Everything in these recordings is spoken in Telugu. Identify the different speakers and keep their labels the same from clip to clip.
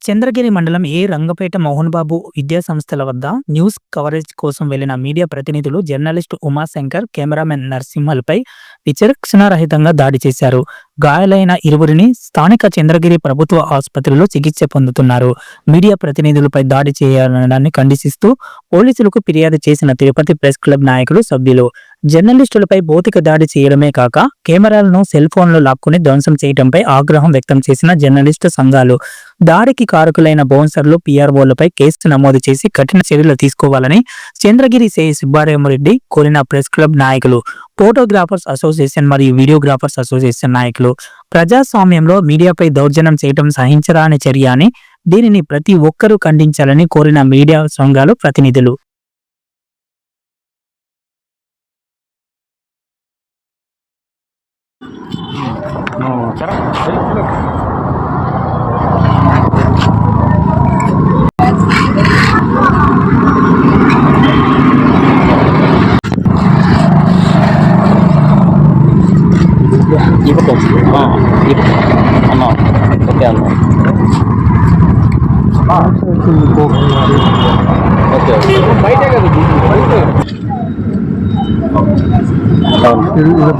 Speaker 1: చంద్రగిరి మండలం రంగపేట మోహన్ బాబు విద్యా సంస్థల వద్ద న్యూస్ కవరేజ్ కోసం వెళ్లిన మీడియా ప్రతినిధులు జర్నలిస్టు ఉమాశంకర్, కెమెరామెన్ నరసింహల్పై విచక్షణారహితంగా దాడి చేశారు. గాయాలైన ఇరువురిని స్థానిక చంద్రగిరి ప్రభుత్వ ఆసుపత్రిలో చికిత్స పొందుతున్నారు. మీడియా ప్రతినిధులపై దాడి చేయాలని ఖండిస్తూ పోలీసులకు ఫిర్యాదు చేసిన తిరుపతి ప్రెస్ క్లబ్ నాయకులు, సభ్యులు జర్నలిస్టులపై భౌతిక దాడి చేయడమే కాక కెమెరాలను, సెల్ ఫోన్లు లాక్కుని ధ్వంసం చేయడంపై ఆగ్రహం వ్యక్తం చేసిన జర్నలిస్టు సంఘాలు దాడికి కారకులైన బౌన్సర్లు, పిఆర్ఓలపై కేసు నమోదు చేసి కఠిన చర్యలు తీసుకోవాలని చంద్రగిరి సిఐ సుబ్బారామరెడ్డి కోరిన ప్రెస్ క్లబ్ నాయకులు, ఫోటోగ్రాఫర్స్ అసోసియేషన్ మరియు వీడియోగ్రాఫర్స్ అసోసియేషన్ నాయకులు ప్రజాస్వామ్యంలో మీడియాపై దౌర్జన్యం చేయడం సహించరాని చర్య అని, దీనిని ప్రతి ఒక్కరూ ఖండించాలని కోరిన మీడియా సంఘాలు ప్రతినిధులు.
Speaker 2: అన్న ఓకే అన్న ఓకే బయటే కదా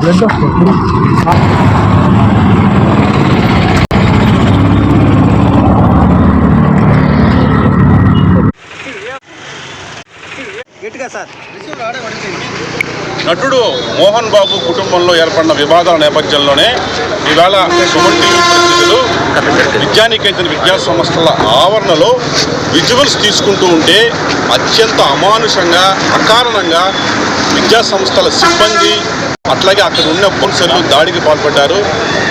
Speaker 2: బ్లడ్
Speaker 3: నటుడు మోహన్ బాబు కుటుంబంలో ఏర్పడిన వివాదాల నేపథ్యంలోనే ఈవేళ సుమన్ టీవీ ప్రతినిధులు విద్యానికేతన్ విద్యా సంస్థల ఆవరణలో విజువల్స్ తీసుకుంటూ ఉంటే అత్యంత అమానుషంగా, అకారణంగా విద్యా సంస్థల సిబ్బంది అట్లాగే అక్కడ ఉన్న పోలీసులు దాడికి పాల్పడ్డారు.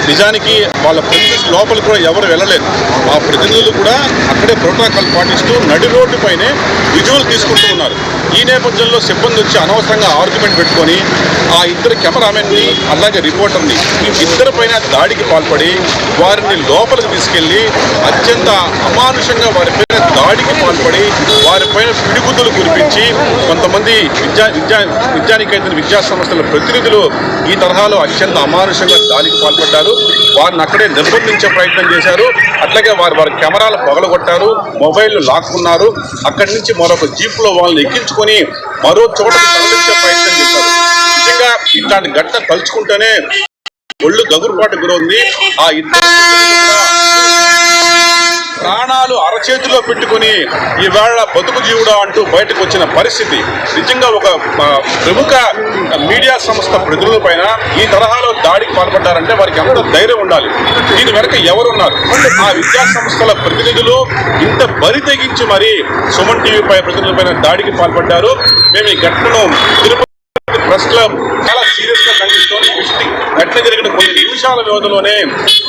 Speaker 3: నిజానికి వాళ్ళ ప్రెమిసెస్ లోపలికి కూడా ఎవరు వెళ్ళలేదు. ఆ ప్రతినిధులు కూడా అక్కడే ప్రోటోకాల్ పాటిస్తూ నడి రోడ్డుపైనే విజువల్ తీసుకుంటూ ఉన్నారు. ఈ నేపథ్యంలో సిబ్బంది వచ్చి అనవసరంగా ఆర్గ్యుమెంట్ పెట్టుకొని ఆ ఇద్దరు కెమెరామెన్ని అలాగే రిపోర్టర్ని ఇద్దరిపైన దాడికి పాల్పడి వారిని లోపలికి తీసుకెళ్లి అత్యంత అమానుషంగా వారిపైన దాడికి పాల్పడి వారిపైన పిడిగుద్దులు కురిపించి కొంతమంది విద్యానికేతన్ విద్యా సంస్థల ప్రతినిధులు ఈ తరహాలో అత్యంత అమానుషంగా దాడికి పాల్పడ్డారు. వారిని అక్కడే నిర్బంధించే ప్రయత్నం చేశారు. అట్లాగే వారి కెమెరాలు పగలగొట్టారు, మొబైల్లు లాక్కున్నారు. అక్కడి నుంచి మరొక జీప్లో వాళ్ళని ఎక్కించుకొని మరో చోటకు తరలించే ప్రయత్నం చేశారు. నిజంగా ఇట్లాంటి ఘటన తలుచుకుంటేనే ఒళ్ళు గగురుపాటు గురవుంది. ఆ ఇద్దరు ప్రాణాలు అరచేతిలో పెట్టుకుని ఈవేళ బతుకు జీవుడా అంటూ బయటకు వచ్చిన పరిస్థితి. నిజంగా ఒక ప్రముఖ మీడియా సంస్థ ప్రతినిధుల పైన ఈ తరహాలో దాడికి పాల్పడ్డారంటే వారికి ఎంత ధైర్యం ఉండాలి? దీని వెనక ఎవరున్నారు? ఆ విద్యా సంస్థల ప్రతినిధులు ఇంత బరి తెగించి మరీ సుమన్ టీవీ ప్రతినిధులపైన దాడికి పాల్పడ్డారు. మేము ఈ ఘటనను తిరుపతి ప్రెస్ క్లబ్ చాలా సీరియస్ గా ఖండిస్తోంది. ఘటన జరిగిన కొన్ని నిమిషాల వ్యవధిలోనే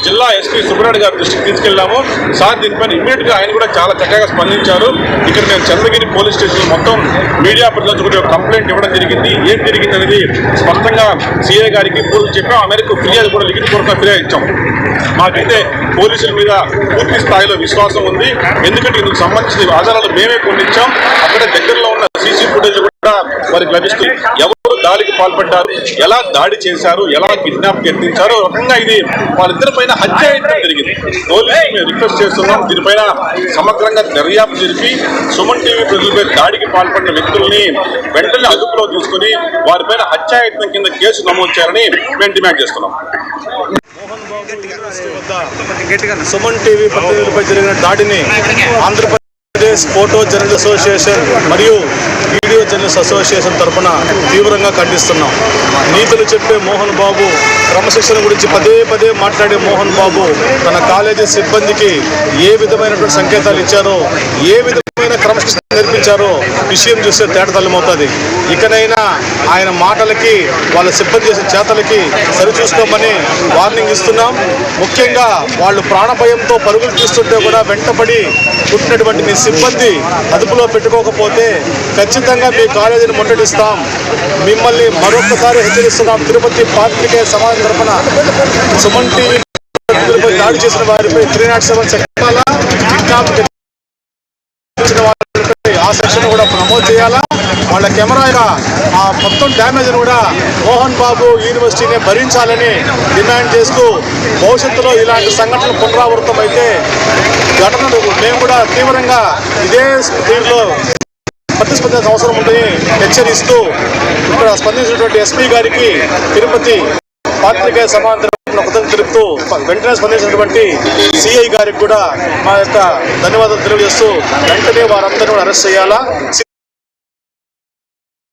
Speaker 3: జిల్లా ఎస్పీ సుబ్బారెడ్డి గారి దృష్టికి తీసుకెళ్లాము. సార్ దీనిపైన ఇమ్మీడియట్ గా ఆయన కూడా చాలా చక్కగా స్పందించారు. ఇక్కడ నేను చంద్రగిరి పోలీస్ స్టేషన్ మొత్తం మీడియా ప్రతినిధులకు ఒక కంప్లైంట్ ఇవ్వడం జరిగింది. ఏం జరిగింది అనేది స్పష్టంగా సిఐ గారికి పోలీసులు చెప్పాం. అమెరికా ఫిర్యాదు కూడా లిఖితపూర్వకంగా ఫిర్యాదు ఇచ్చాం. మాకైతే పోలీసుల మీద పూర్తి స్థాయిలో విశ్వాసం ఉంది. ఎందుకంటే ఇందుకు సంబంధించిన ఆధారాలు మేమే కొనిచ్చాం. అక్కడ దగ్గరలో ఉన్న సీసీ ఫుటేజ్ కూడా వారికి లభిస్తుంది. ఎవరు దాడికి పాల్పడ్డారు, ఎలా దాడి చేశారు, ఎలా కిడ్నాప్ యత్నించారు, రకంగా ఇది వాళ్ళిద్దరిపైన హత్యాయత్నం జరిగింది. పోలీసులు మేము రిక్వెస్ట్ చేస్తున్నాం, దీనిపైన సమగ్రంగా దర్యాప్తు జరిపి సుమన్ టీవీ ప్రజలపై దాడికి పాల్పడిన వ్యక్తుల్ని వెంటనే అదుపులో తీసుకుని వారిపైన హత్యాయత్నం కింద కేసు నమోదు చేయాలని మేము డిమాండ్ చేస్తున్నాం.
Speaker 4: మోహన్ బాబు యూనివర్సిటీ వద్ద సుమన్ టీవీ ప్రతినిధులపై జరిగిన దాడిని ఆంధ్రప్రదేశ్ ఫోటో జర్నలిస్ట్ అసోసియేషన్ మరియు వీడియో జర్నలిస్ట్ అసోసియేషన్ తరఫున తీవ్రంగా ఖండిస్తున్నాం. నీతులు చెప్పే మోహన్ బాబు, క్రమశిక్షణ గురించి పదే పదే మాట్లాడే మోహన్ బాబు తన కాలేజీ సిబ్బందికి ఏ విధమైనటువంటి సంకేతాలు ఇచ్చారో, ఏ విధమైన క్రమశిక్షణ నేర్పించారో విషయం చూస్తే తేటతల్లమవుతుంది. ఇకనైనా ఆయన మాటలకి, వాళ్ళ సిబ్బంది చేసిన చేతలకి సరిచూసుకోమని వార్నింగ్ ఇస్తున్నాం. ముఖ్యంగా వాళ్ళు ప్రాణభయంతో పరుగులు తీస్తుంటే కూడా వెంటపడి పుట్టినటువంటి మీ సిబ్బంది అదుపులో పెట్టుకోకపోతే ఖచ్చితంగా మీ కాలేజీని ముట్టడిస్తాం. మిమ్మల్ని మరొకసారి హెచ్చరిస్తున్నాం. తిరుపతి పాత్రికేయ సమాజం తరఫున సుమన్ టీవీ దాడి చేసిన వారిపై 307 సెక్షన్ కిడ్నాప్ చేసిన వారిపై ఆ సెక్షన్ కూడా నమోదు చేయాలా. వాళ్ళ కెమెరా ఆ మొత్తం డ్యామేజ్ కూడా మోహన్ బాబు యూనివర్సిటీనే భరించాలని డిమాండ్ చేస్తూ భవిష్యత్తులో ఇలాంటి సంఘటనలు పునరావృతం అయితే ఘటనలు మేము కూడా తీవ్రంగా ఇదే తీరులో ప్రతిస్పందించాల్సిన అవసరం ఉందని హెచ్చరిస్తూ ఇక్కడ స్పందించినటువంటి ఎస్పీ గారికి తిరుపతి పాత్రికేయ సమాంతరం కృతజ్ఞతలు తెలుపుతూ వెంటనే స్పందించినటువంటి సిఐ గారికి కూడా మా యొక్క ధన్యవాదాలు తెలియజేస్తూ వెంటనే వారందరూ అరెస్ట్ చేయాలా.